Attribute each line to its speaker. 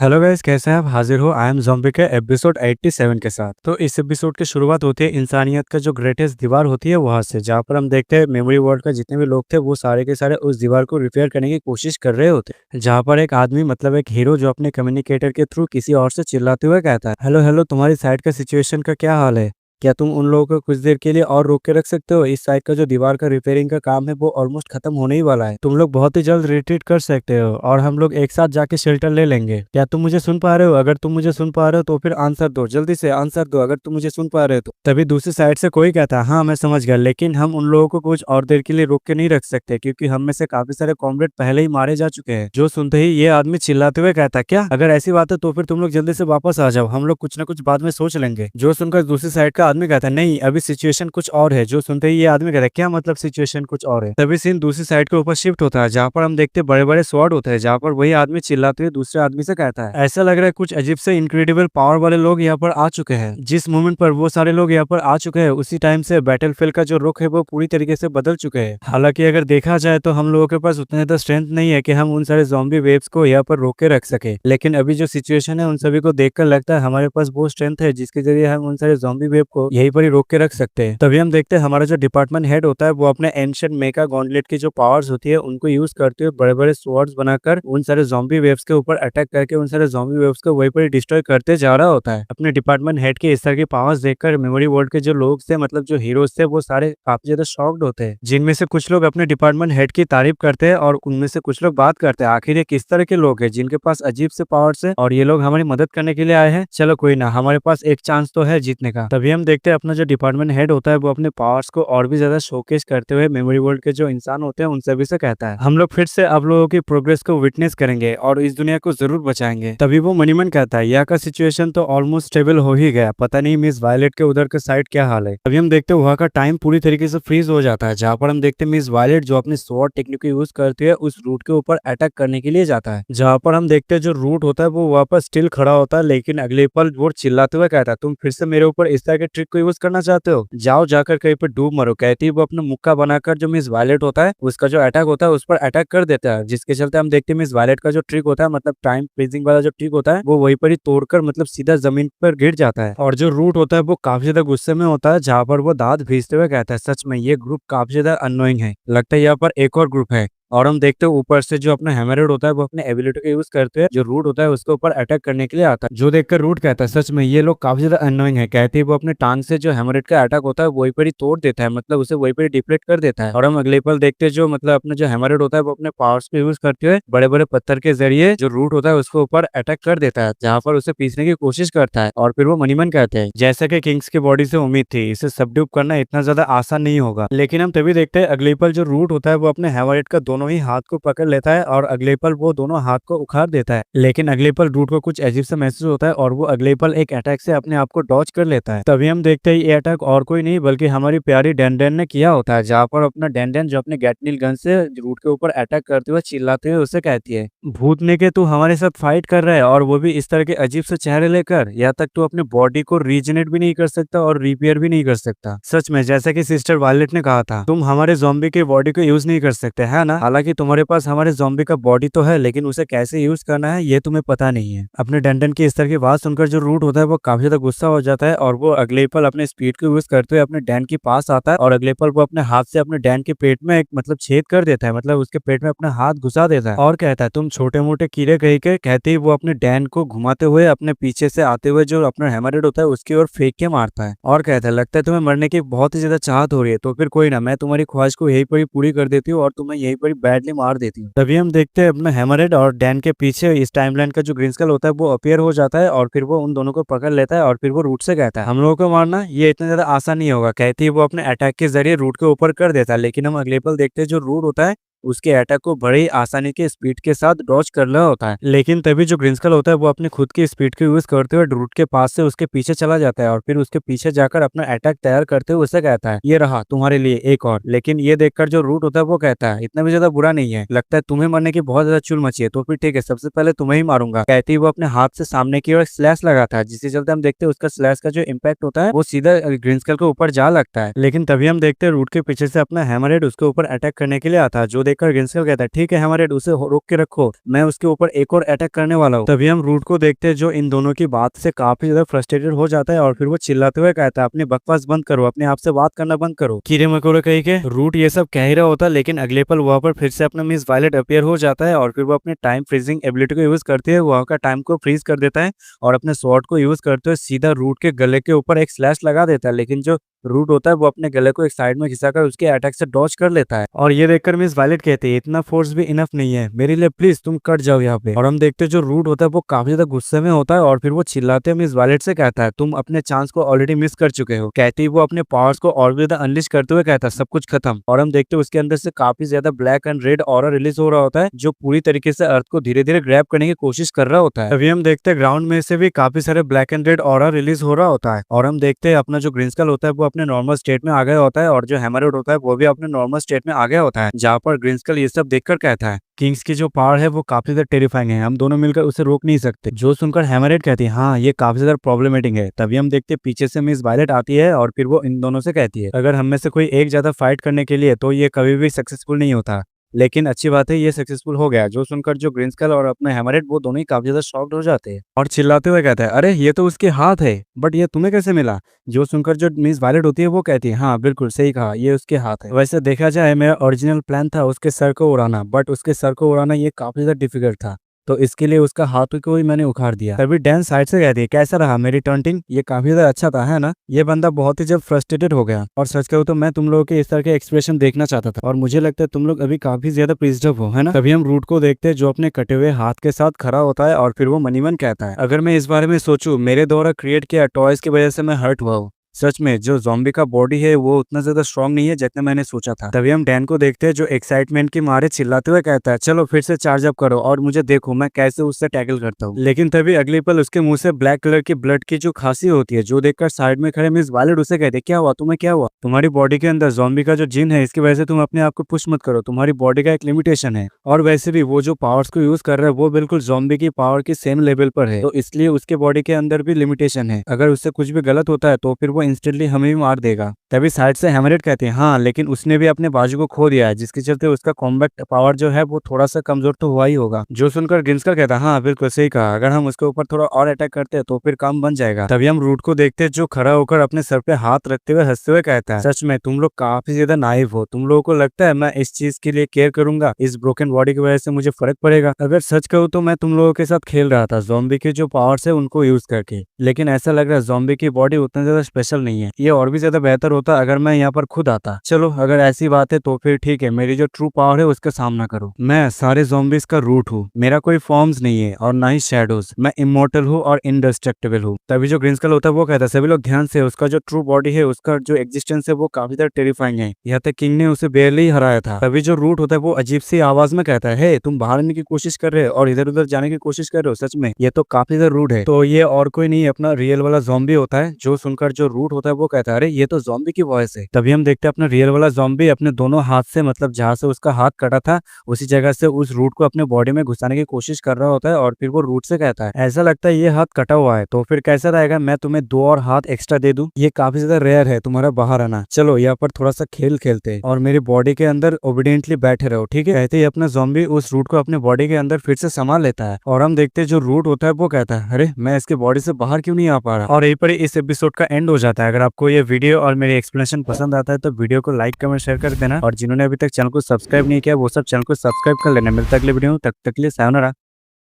Speaker 1: Hello guys, कैसे हैं आप? हाजिर हो आई एम ज़ॉम्बी के एपिसोड 87 के साथ। तो इस एपिसोड की शुरुआत होती है इंसानियत का जो ग्रेटेस्ट दीवार होती है वहां से, जहां पर हम देखते हैं मेमोरी वर्ल्ड का जितने भी लोग थे वो सारे के सारे उस दीवार को रिपेयर करने की कोशिश कर रहे होते हैं। जहां पर एक आदमी मतलब एक हीरो जो अपने कम्युनिकेटर के थ्रू किसी और से चिल्लाते हुए कहता है, हेलो हेलो, तुम्हारी साइड का सिचुएशन का क्या हाल है? क्या तुम उन लोगों को कुछ देर के लिए और रोक के रख सकते हो? इस साइड का जो दीवार का रिपेयरिंग का काम है वो ऑलमोस्ट खत्म होने ही वाला है। तुम लोग बहुत ही जल्द रिट्रीट कर सकते हो और हम लोग एक साथ जाके शेल्टर ले लेंगे। क्या तुम मुझे सुन पा रहे हो? अगर तुम मुझे सुन पा रहे हो तो फिर आंसर दो, जल्दी से आंसर दो अगर तुम मुझे सुन पा रहे हो तो। तभी दूसरी साइड से कोई कहता है, हाँ मैं समझ गया, लेकिन हम उन लोगों को कुछ और देर के लिए रोक के नहीं रख सकते क्योंकि हम में से काफी सारे कॉमरेड पहले ही मारे जा चुके हैं। जो सुनते ही ये आदमी चिल्लाते हुए कहता है, क्या अगर ऐसी बात है तो फिर तुम लोग जल्दी से वापस आ जाओ, हम लोग कुछ ना कुछ बाद में सोच लेंगे। जो सुनकर दूसरी साइड का आदमी कहता है, नहीं अभी सिचुएशन कुछ और है। जो सुनते ही ये आदमी कहता है, क्या मतलब सिचुएशन कुछ और है? तभी सीन दूसरी साइड के ऊपर शिफ्ट होता है जहाँ पर हम देखते बड़े बड़े स्वॉर्ड होते हैं, जहाँ पर वही आदमी चिल्लाते हुए दूसरे आदमी से कहता है, ऐसा लग रहा है कुछ अजीब से इनक्रेडिबल पावर वाले लोग यहाँ पर आ चुके हैं। जिस मोमेंट पर वो सारे लोग यहाँ पर आ चुके हैं उसी टाइम से बैटलफील्ड का जो रुख है वो पूरी तरीके से बदल चुके हैं। हालांकि अगर देखा जाए तो हम लोगों के पास उतना ज्यादा स्ट्रेंथ नहीं है कि हम उन सारे ज़ॉम्बी वेव्स को यहाँ पर रोक के रख सके, लेकिन अभी जो सिचुएशन है उन सभी को देखकर लगता है हमारे पास वो स्ट्रेंथ है जिसके जरिए हम उन सारे ज़ॉम्बी वेव को यहीं पर ही रोक के रख सकते हैं। तभी हम देखते हैं हमारा जो डिपार्टमेंट हेड होता है वो अपने एंशिएंट मेका गॉन्टलेट की जो पावर्स होती है उनको यूज करते हुए बड़े बड़े स्वॉर्ड्स बनाकर उन सारे ज़ॉम्बी वेव्स के ऊपर अटैक करके उन सारे ज़ॉम्बी वेव्स को वहीं पर डिस्ट्रॉय करते जा रहा होता है। अपने डिपार्टमेंट हेड के इस तरह की पावर्स देखकर मेमोरी वर्ल्ड के जो लोग थे मतलब जो हीरोज थे वो सारे काफी ज्यादा शॉक्ड होते हैं, जिनमें से कुछ लोग अपने डिपार्टमेंट हेड की तारीफ करते हैं और उनमें से कुछ लोग बात करते हैं, आखिर ये किस तरह के लोग हैं जिनके पास अजीब से पावर्स है और ये लोग हमारी मदद करने के लिए आए हैं। चलो कोई ना, हमारे पास एक चांस तो है जीतने का। तभी हम देखते हैं अपना जो डिपार्टमेंट हेड होता है वो अपने पावर्स को और भी ज्यादा शोकेस करते हुए मेमोरी वर्ल्ड के जो इंसान होते हैं उन सभी से कहता है, हम लोग फिर से आप लोगों की प्रोग्रेस को विटनेस करेंगे और इस दुनिया को जरूर बचाएंगे। तभी वो मनीमन कहता है, यहाँ का सिचुएशन तो ऑलमोस्ट स्टेबल हो ही गया, पता नहीं मिस वायलेट के उधर के साइड क्या हाल है। अभी हम देखते हैं वहाँ का टाइम पूरी तरीके से फ्रीज हो जाता है, जहाँ पर हम देखते हैं मिस वायलेट जो अपनी स्वॉर्ड टेक्निक यूज करती है उस रूट के ऊपर अटैक करने के लिए जाता है, जहाँ पर हम देखते हैं जो रूट होता है वो वहाँ पर स्टिल खड़ा होता है, लेकिन अगले पल वो चिल्लाते हुए कहता है, तुम फिर से मेरे ऊपर इस तरह के ट्रिक को यूज करना चाहते हो? जाओ जाकर कहीं पर डूब मरो। कहती है वो अपना मुक्का बनाकर जो मिस वायलेट होता है उसका जो अटैक होता है उस पर अटैक कर देता है, जिसके चलते हम देखते हैं मिस वायलेट का जो ट्रिक होता है मतलब टाइम फ्रीजिंग वाला जो ट्रिक होता है वो वहीं पर ही तोड़कर मतलब सीधा जमीन पर गिर जाता है। और जो रूट होता है वो काफी ज्यादा गुस्से में होता है, जहाँ पर वो दांत भींचते हुए कहता है, सच में ये ग्रुप काफी ज्यादा अननोइंग है, लगता है यहाँ पर एक और ग्रुप है। और हम देखते हैं ऊपर से जो अपना हैमरेड होता है वो अपने एबिलिटी का यूज करते हैं जो रूट होता है उसके ऊपर अटैक करने के लिए आता है, जो देखकर रूट कहता है, सच में ये लोग काफी ज्यादा अननोइंग है। कहते ही वो अपने टांग से जो हैमरेड का अटैक होता है वहीं पर ही तोड़ देता है, मतलब उसे वहीं पर ही डिफ्लेक्ट कर देता है। और हम अगले पल देखते हैं जो मतलब अपना जो हैमरेड होता है वो अपने पावर्स को यूज करते हुए बड़े बड़े पत्थर के जरिए जो रूट होता है उसके ऊपर अटैक कर देता है, जहाँ पर उसे पीसने की कोशिश करता है। और फिर वो मनीमन कहते हैं, जैसा कि किंग्स की बॉडी से उम्मीद थी, इसे सबड्यूब करना इतना ज्यादा आसान नहीं होगा। लेकिन हम तभी देखते हैं अगले पल जो रूट होता है वो अपने हैमरेड का दोनों ही हाथ को पकड़ लेता है और अगले पल वो दोनों हाथ को उखाड़ देता है, लेकिन अगले पल रूट को कुछ अजीब सा महसूस होता है और वो अगले पल एक अटैक से अपने आप को डॉज कर लेता है। तभी हम देखते हैं ये अटैक और कोई नहीं बल्कि हमारी प्यारी डैंडेन ने किया होता है, जहाँ पर अपना डैंडेन जो अपने गैटनील गन से रूट के ऊपर अटैक करते हुए चिल्लाते हुए उसे कहती है, भूतने के तू हमारे साथ फाइट कर रहा है और वो भी इस तरह के अजीब से चेहरे लेकर, यहाँ तक तू अपने बॉडी को रीजनरेट भी नहीं कर सकता और रिपेयर भी नहीं कर सकता। सच में जैसा कि सिस्टर वायलेट ने कहा था, तुम हमारे ज़ॉम्बी के बॉडी को यूज नहीं कर सकते है ना? हालांकि तुम्हारे पास हमारे ज़ॉम्बी का बॉडी तो है लेकिन उसे कैसे यूज करना है ये तुम्हें पता नहीं है। अपने डंडन की इस तरह की बात सुनकर जो रूट होता है वो काफी ज्यादा गुस्सा हो जाता है और वो अगले पल अपने स्पीड को यूज करते हुए अपने डैन के पास आता है और अगले पल वो अपने हाथ से अपने डैन के पेट में एक मतलब छेद कर देता है, मतलब उसके पेट में अपना हाथ घुसा देता है और कहता है, तुम छोटे मोटे कीड़े कहीं के। कहते ही वो अपने डैन को घुमाते हुए अपने पीछे से आते हुए जो अपना हैमरेड होता है उसकी ओर फेंक के मारता है और कहता है, लगता है तुम्हें मरने की बहुत ही ज्यादा चाहत हो रही है, तो फिर कोई ना, मैं तुम्हारी ख्वाहिश को यहीं पर ही पूरी कर देती हूँ और तुम्हें यहीं पर ही बैडली मार देती हूँ। तभी हम देखते हैं अपना हैमरेड और डैन के पीछे इस टाइमलाइन का जो ग्रीन स्कल होता है वो अपीयर हो जाता है और फिर वो उन दोनों को पकड़ लेता है और फिर वो रूट से कहता है, हम लोगों को मारना ये इतना ज्यादा आसान नहीं होगा। कहती है वो अपने अटैक के जरिए रूट के ऊपर कर देता है, लेकिन हम अगले पल देखते हैं जो रूट होता है उसके अटैक को बड़ी ही आसानी के स्पीड के साथ डॉज कर रहा होता है, लेकिन तभी जो ग्रिंस्कल होता है वो अपनी खुद की स्पीड को यूज करते हुए रूट के पास से उसके पीछे चला जाता है और फिर उसके पीछे जाकर अपना अटैक तैयार करते हुए उसे कहता है, ये रहा तुम्हारे लिए एक और। लेकिन ये देखकर जो रूट होता है वो कहता है, इतना भी ज्यादा बुरा नहीं है, लगता है तुम्हें मरने की बहुत ज्यादा चुल मची है, तो फिर ठीक है, सबसे पहले तुम्हें ही मारूंगा। कहती वो अपने हाथ से सामने की ओर स्लैश लगाता है, जिसके चलते हम देखते हैं उसका स्लैश का जो इम्पैक्ट होता है वो सीधा ग्रिंस्कल के ऊपर जा लगता है। लेकिन तभी हम देखते हैं रूट के पीछे से अपना हैमरहेड उसके ऊपर अटैक करने के लिए आता है, जो देखकर ग्रिंस्कल कहता है ठीक है हैमरहेड, उसे रोक के रखो, मैं उसके ऊपर एक और अटैक करने वाला हूँ। तभी हम रूट को देखते हैं जो इन दोनों की बात से काफी ज्यादा फ्रस्ट्रेटेड हो जाता है और फिर वो चिल्लाते हुए कहता है अपनी बकवास बंद करो, अपने आप से बात करना बंद करो। कीड़े मकोड़े कहीं के रूट ये सब कह ही रहा होता है, लेकिन अगले पल वहां पर फिर से अपना मिस वायलेट अपीयर हो जाता है और फिर वो अपने टाइम फ्रीजिंग एबिलिटी को यूज करती है, वहां का टाइम को फ्रीज कर देता है और अपने स्वॉर्ड को यूज करते हुए सीधा रूट के गले के ऊपर एक स्लैश लगा देता है। लेकिन जो रूट होता है वो अपने गले को एक साइड में घिसाकर उसके अटैक से डॉज कर लेता है और ये देखकर मिस वायलेट कहती है इतना फोर्स भी इनफ नहीं है मेरे लिए, प्लीज तुम कट जाओ यहाँ पे। और हम देखते हैं जो रूट होता है वो काफी ज्यादा गुस्से में होता है और फिर वो चिल्लाते हुए मिस वायलेट से कहता है तुम अपने चांस को ऑलरेडी मिस कर चुके हो। कहती वो अपने पावर्स को और भी ज्यादा अनलिश करते हुए कहता है सब कुछ खत्म। और हम देखते हैं उसके अंदर से काफी ज्यादा black and red aura release हो रहा होता है जो पूरी तरीके से अर्थ को धीरे धीरे ग्रैब करने की कोशिश कर रहा होता है। अभी हम देखते हैं ग्राउंड में से भी काफी सारे black and red aura release हो रहा होता है और हम देखते हैं अपना जो ग्रिंस्कल होता है वो अपने नॉर्मल स्टेट में आ गया होता है और जो हैमरहेड होता है वो भी अपने नॉर्मल स्टेट में आ गया होता है, जहाँ पर ग्रिंस्कल ये सब देखकर कहता है किंग्स की जो पावर है वो काफी ज्यादा टेरिफाइंग है, हम दोनों मिलकर उसे रोक नहीं सकते। जो सुनकर हैमरहेड कहती है हाँ ये काफी ज्यादा प्रॉब्लमेटिक है। तभी हम देखते हैं पीछे से मिस वायलेट आती है और फिर वो इन दोनों से कहती है अगर हम में से कोई एक ज्यादा फाइट करने के लिए तो ये कभी भी सक्सेसफुल नहीं होता, लेकिन अच्छी बात है ये सक्सेसफुल हो गया। जो सुनकर जो ग्रिंस्कल और अपने हैमरहेड वो दोनों ही काफी ज्यादा शॉक्ड हो जाते हैं और चिल्लाते हुए कहते हैं अरे ये तो उसके हाथ है, बट ये तुम्हें कैसे मिला। जो सुनकर जो मिस वायलेट होती है वो कहती है हाँ बिल्कुल सही कहा, ये उसके हाथ है। वैसे देखा जाए मेरा ओरिजिनल प्लान था उसके सर को उड़ाना, बट उसके सर को उड़ाना ये काफी ज्यादा डिफिकल्ट था, तो इसके लिए उसका हाथ को ही मैंने उखाड़ दिया। तभी डैन साइड से कहती है कैसा रहा मेरी टॉन्टिंग, ये काफी ज्यादा अच्छा था है ना। ये बंदा बहुत ही जब फ्रस्ट्रेटेड हो गया और सच कहूं तो मैं तुम लोगों के इस तरह के एक्सप्रेशन देखना चाहता था और मुझे लगता है तुम लोग अभी काफी ज्यादा प्लीज्ड हो है ना। तभी हम रूट को देखते हैं जो अपने कटे हुए हाथ के साथ खड़ा होता है और फिर वो मनीमन कहता है अगर मैं इस बारे में सोचूं मेरे द्वारा क्रिएट किया टॉयज की वजह से मैं हर्ट हुआ हूँ, सच में जो ज़ॉम्बी का बॉडी है वो उतना ज्यादा स्ट्रांग नहीं है जितना मैंने सोचा था। तभी हम डैन को देखते हैं जो एक्साइटमेंट के मारे चिल्लाते हुए कहता है चलो फिर से चार्ज अप करो और मुझे देखो मैं कैसे उससे टैकल करता हूँ। लेकिन तभी अगले पल उसके मुंह से ब्लैक कलर की ब्लड की जो खांसी होती है, जो देखकर साइड में खड़े मिस वायलेट उसे कहते क्या हुआ तुम्हें, क्या हुआ, तुम्हारी बॉडी के अंदर ज़ॉम्बी का जो जिन है इसकी वजह से तुम अपने आप को पुश मत करो, तुम्हारी बॉडी का एक लिमिटेशन है और वैसे भी वो जो पावर्स को यूज कर रहा है वो बिल्कुल ज़ॉम्बी की पावर की सेम लेवल पर है, तो इसलिए उसके बॉडी के अंदर भी लिमिटेशन है, अगर उससे कुछ भी गलत होता है तो फिर वो इंस्टेंटली हमें मार देगा। तभी साइड से हैमरहेड कहते हैं हाँ लेकिन उसने भी अपने बाजू को खो दिया है जिसके चलते उसका कॉम्बैट पावर जो है वो थोड़ा सा कमजोर तो हुआ ही होगा। जो सुनकर ग्रिंस्कल कहता है हाँ बिल्कुल सही कहा, अगर हम उसके ऊपर थोड़ा और अटैक करते हैं तो फिर काम बन जाएगा। तभी हम रूट को देखते हैं जो खड़ा होकर अपने सर पे हाथ रखते हुए हंसते हुए कहता है सच में तुम लोग काफी ज्यादा नाइव हो, तुम लोगों को लगता है मैं इस चीज के लिए केयर करूंगा, इस ब्रोकन बॉडी की वजह से मुझे फर्क पड़ेगा। अगर सच कहूँ तो मैं तुम लोगों के साथ खेल रहा था ज़ॉम्बी के जो पावर्स है उनको यूज करके, लेकिन ऐसा लग रहा है ज़ॉम्बी की बॉडी उतना ज्यादा स्पेशल नहीं है, ये और भी ज्यादा बेहतर होता अगर मैं यहाँ पर खुद आता। चलो अगर ऐसी बात है तो फिर ठीक है, मेरी जो ट्रू पावर है उसका सामना करो। मैं सारे ज़ॉम्बीज का रूट हूँ, मेरा कोई फॉर्म्स नहीं है और ना ही शैडोज, मैं इमोर्टल हूँ और इनडिस्ट्रक्टिबल हूँ। तभी जो ग्रिंस्कल होता है वो कहता है सभी लोग ध्यान से, उसका जो ट्रू बॉडी है उसका जो एग्जिस्टेंस है वो काफी ज्यादा टेरिफाइंग है, यहाँ तक किंग ने उसे बेरली हराया था। तभी जो रूट होता है वो अजीब सी आवाज में कहता है तुम बाहर आने की कोशिश कर रहे हो और इधर उधर जाने की कोशिश कर रहे हो, सच में ये तो काफी ज्यादा रूड है। तो ये और कोई नहीं अपना रियल वाला ज़ॉम्बी होता है। जो सुनकर जो रूट होता है वो कहता है अरे ये तो ज़ॉम्बी की वॉइस है। तभी हम देखते हैं अपना रियल वाला ज़ॉम्बी अपने दोनों हाथ से, मतलब जहाँ से उसका हाथ कटा था उसी जगह से उस रूट को अपने बॉडी में घुसाने की कोशिश कर रहा होता है और फिर वो रूट से कहता है ऐसा लगता है ये हाथ कटा हुआ है तो फिर कैसा रहेगा मैं तुम्हें 2 और हाथ एक्स्ट्रा दे दूं, ये काफी ज्यादा रेयर है तुम्हारा बाहर आना, चलो यहाँ पर थोड़ा सा खेल खेलते और मेरी बॉडी के अंदर ओबीडियंटली बैठे रहो, ठीक है। कहते ही अपना ज़ॉम्बी उस रूट को अपने बॉडी के अंदर फिर से संभाल लेता है और हम देखते हैं जो रूट होता है वो कहता है अरे मैं इसके बॉडी से बाहर क्यों नहीं आ पा रहा। और यहीं पर इस एपिसोड का एंड हो जाता है। अगर आपको ये वीडियो और मेरी एक्सप्लेनेशन पसंद आता है तो वीडियो को लाइक कमेंट शेयर कर देना और जिन्होंने अभी तक चैनल को सब्सक्राइब नहीं किया वो सब चैनल को सब्सक्राइब कर लेना। मिलता है अगले वीडियो, तब तक के लिए सायोनारा।